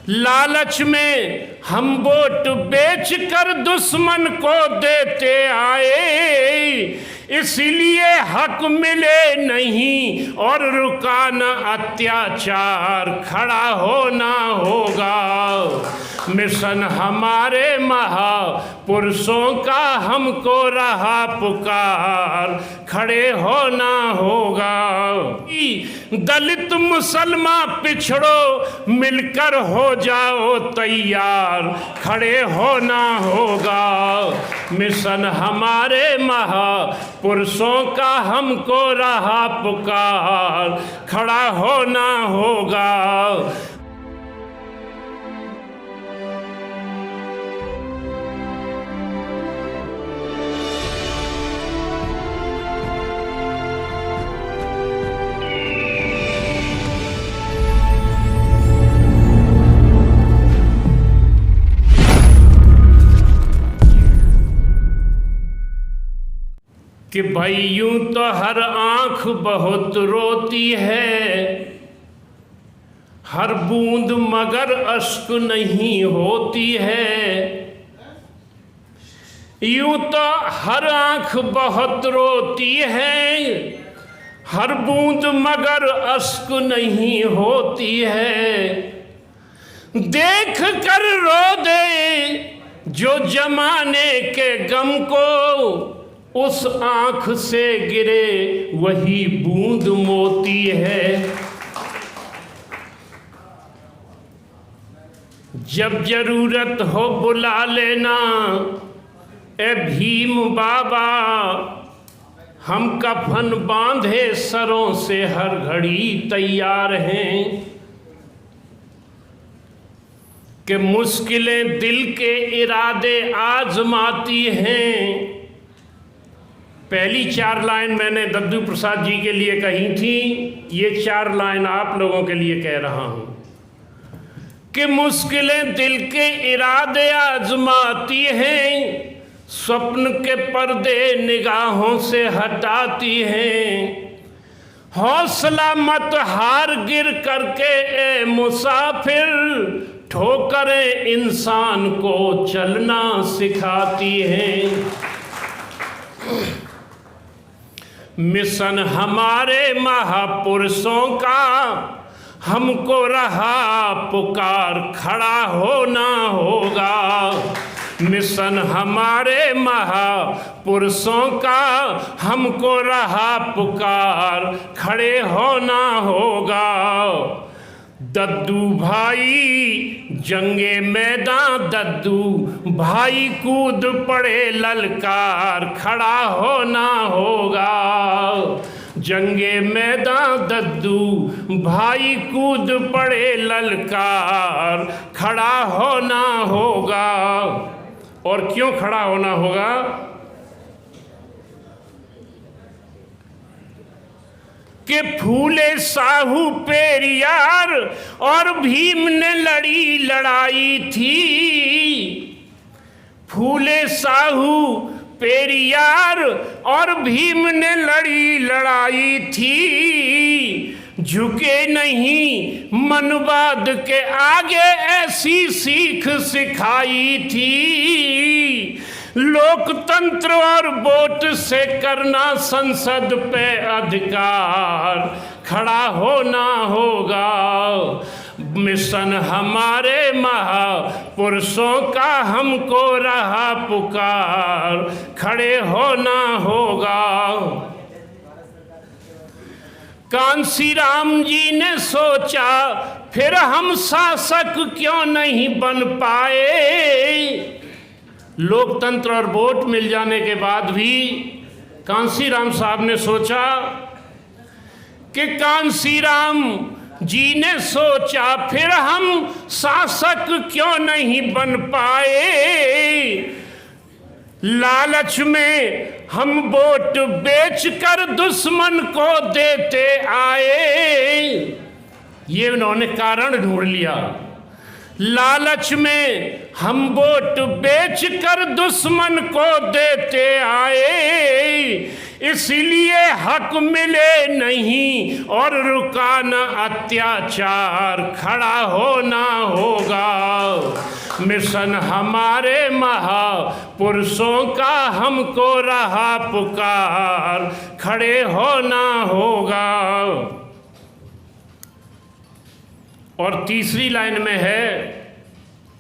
लालच में हम वोट बेच कर दुश्मन को देते आए, इसलिए हक मिले नहीं और रुका न अत्याचार, खड़ा होना होगा। मिशन हमारे महापुरुषों का हमको रहा पुकार, खड़े होना होगा। दलित मुसलमान पिछड़ो मिलकर हो जाओ तैयार, खड़े होना होगा। मिशन हमारे महापुरुषों का हमको रहा पुकार, खड़ा होना होगा। कि भाई यूं तो हर आंख बहुत रोती है, हर बूंद मगर अश्क नहीं होती है। यूं तो हर आंख बहुत रोती है, हर बूंद मगर अश्क नहीं होती है। देख कर रो दे जो जमाने के गम को, उस आंख से गिरे वही बूंद मोती है। जब जरूरत हो बुला लेना ए भीम बाबा, हम कफन बांधे सरों से हर घड़ी तैयार हैं। कि मुश्किलें दिल के इरादे आजमाती हैं। पहली 4 लाइन मैंने दद्दू प्रसाद जी के लिए कही थी, ये 4 लाइन आप लोगों के लिए कह रहा हूं। कि मुश्किलें दिल के इरादे आजमाती हैं, स्वप्न के पर्दे निगाहों से हटाती हैं। हौसला मत हार गिर करके ए मुसाफिर, ठोकरें इंसान को चलना सिखाती हैं। मिशन हमारे महापुरुषों का हमको रहा पुकार, खड़ा होना होगा। मिशन हमारे महापुरुषों का हमको रहा पुकार, खड़े होना होगा। दद्दू भाई जंगे मैदान, दद्दू भाई कूद पड़े ललकार, खड़ा होना होगा। जंगे मैदान दद्दू भाई कूद पड़े ललकार, खड़ा होना होगा। और क्यों खड़ा होना होगा? कि फूले साहू पेरियार और भीम ने लड़ी लड़ाई थी। फूले साहू पेरियार और भीम ने लड़ी लड़ाई थी। झुके नहीं मनवाद के आगे ऐसी सीख सिखाई थी। लोकतंत्र और वोट से करना संसद पे अधिकार, खड़ा होना होगा। मिशन हमारे महापुरुषों का हमको रहा पुकार, खड़े होना होगा। कांसी राम जी ने सोचा फिर हम शासक क्यों नहीं बन पाए। लोकतंत्र और वोट मिल जाने के बाद भी कांसी राम साहब ने सोचा कि कांसी राम जी ने सोचा फिर हम शासक क्यों नहीं बन पाए। लालच में हम वोट बेचकर दुश्मन को देते आए। ये उन्होंने कारण ढूंढ लिया। लालच में हम वोट बेचकर दुश्मन को देते आए, इसलिए हक मिले नहीं और रुका न अत्याचार, खड़ा होना होगा। मिशन हमारे महापुरुषों का हमको रहा पुकार, खड़े होना होगा। और तीसरी लाइन में है,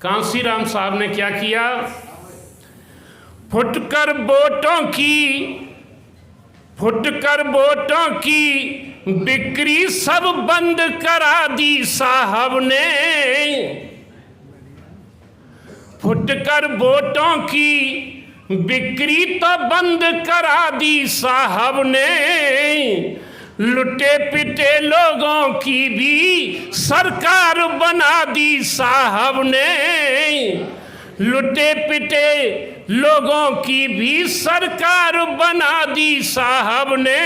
कांसीराम साहब ने क्या किया? फुटकर बोटों की बिक्री सब बंद करा दी साहब ने। फुटकर बोटों की बिक्री तो बंद करा दी साहब ने। लुटे पिटे लोगों की भी सरकार बना दी साहब ने। लुटे पिटे लोगों की भी सरकार बना दी साहब ने।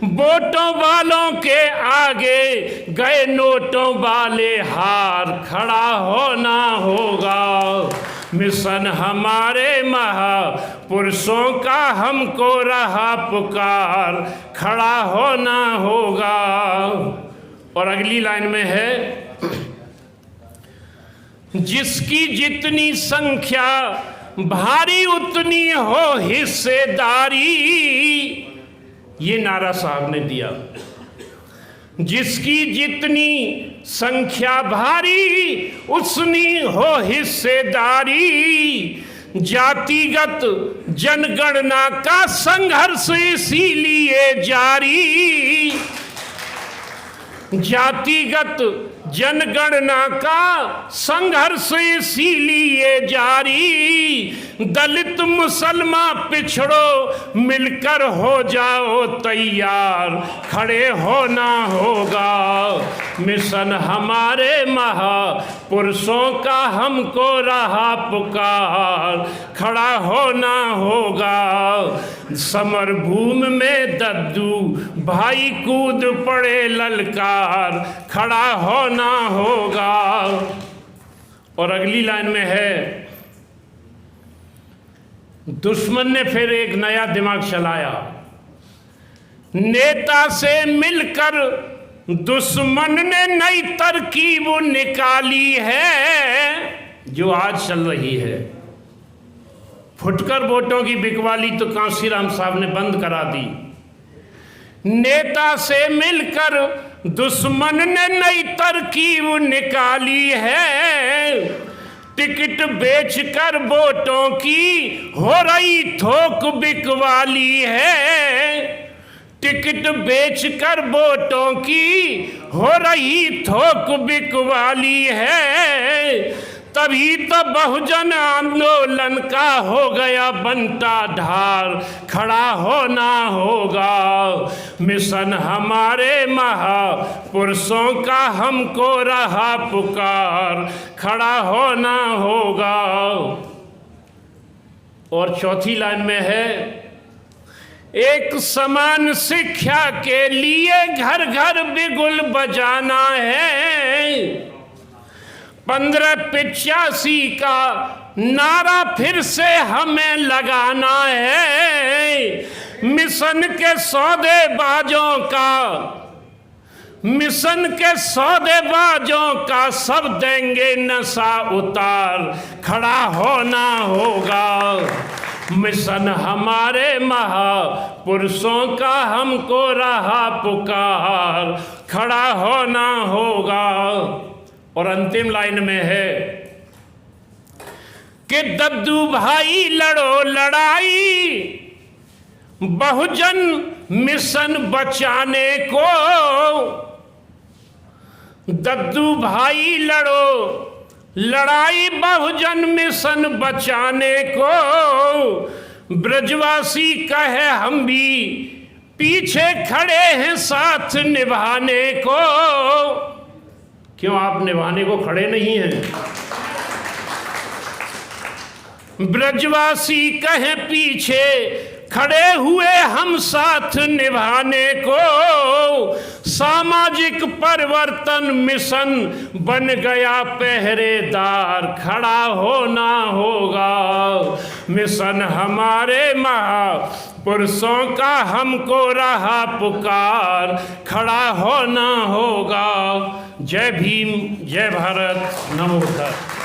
वोटों वालों के आगे गए नोटों वाले हार, खड़ा होना होगा। मिशन हमारे महापुरुषों का हमको रहा पुकार, खड़ा होना होगा। और अगली लाइन में है, जिसकी जितनी संख्या भारी उतनी हो हिस्सेदारी। ये नारा साहब ने दिया। जिसकी जितनी संख्या भारी उतनी हो हिस्सेदारी। जातिगत जनगणना का संघर्ष इसीलिए जारी। जातिगत जनगणना का संघर्ष इसीलिए जारी। दलित मुसलमान पिछड़ो मिलकर हो जाओ तैयार, खड़े होना होगा। मिशन हमारे महापुरुषों का हमको रहा पुकार, खड़ा होना होगा। समर भूमि में दद्दू भाई कूद पड़े ललकार, खड़ा होना होगा। और अगली लाइन में है, दुश्मन ने फिर एक नया दिमाग चलाया। नेता से मिलकर दुश्मन ने नई तरकीब निकाली है, जो आज चल रही है। फुटकर वोटों की बिकवाली तो कांसीराम साहब ने बंद करा दी। नेता से मिलकर दुश्मन ने नई तरकीब निकाली है। टिकट बेचकर वोटों की हो रही थोक बिकवाली है। टिकट बेचकर वोटों की हो रही थोक बिकवाली है। तभी तो बहुजन आंदोलन का हो गया बनता ढाल, खड़ा होना होगा। मिशन हमारे महापुरुषों का हमको रहा पुकार, खड़ा होना होगा। और चौथी लाइन में है, एक समान शिक्षा के लिए घर घर बिगुल बजाना है। 1585 का नारा फिर से हमें लगाना है। मिशन के सौदेबाजों का सब देंगे नशा उतार, खड़ा होना होगा। मिशन हमारे महापुरुषों का हमको रहा पुकार, खड़ा होना होगा। और अंतिम लाइन में है कि दद्दू भाई लड़ो लड़ाई बहुजन मिशन बचाने को। दद्दू भाई लड़ो लड़ाई बहुजन मिशन बचाने को। ब्रजवासी कहे हम भी पीछे खड़े हैं साथ निभाने को। क्यों आप निभाने को खड़े नहीं हैं? ब्रजवासी कहे पीछे खड़े हुए हम साथ निभाने को। सामाजिक परिवर्तन मिशन बन गया पहरेदार, खड़ा होना होगा। मिशन हमारे महापुरुषों का हमको रहा पुकार, खड़ा होना होगा। जय भीम, जय भारत, नमो बुद्धाय।